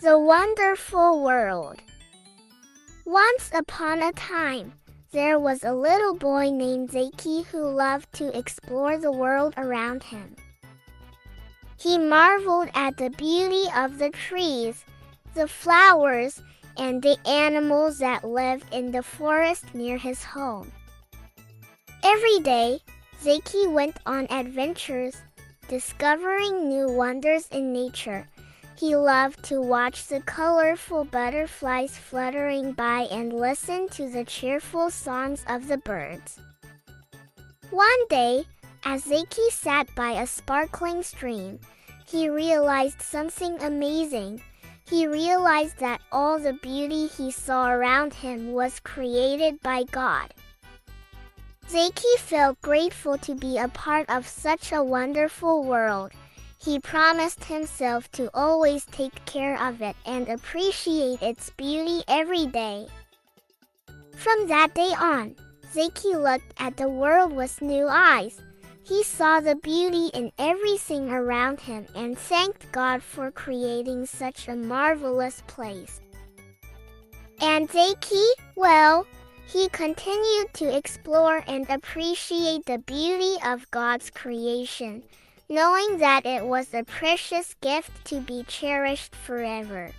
The wonderful world. Once upon a time, there was a little boy named Zaki who loved to explore the world around him. He marveled at the beauty of the trees, the flowers, and the animals that lived in the forest near his home. Every day, Zaki went on adventures, discovering new wonders in nature. He loved to watch the colorful butterflies fluttering by and listen to the cheerful songs of the birds. One day, as Zaki sat by a sparkling stream, he realized something amazing. He realized that all the beauty he saw around him was created by God. Zaki felt grateful to be a part of such a wonderful world. He promised himself to always take care of it and appreciate its beauty every day. From that day on, Zaki looked at the world with new eyes. He saw the beauty in everything around him and thanked God for creating such a marvelous place. And Zaki, well, he continued to explore and appreciate the beauty of God's creation, knowing that it was a precious gift to be cherished forever.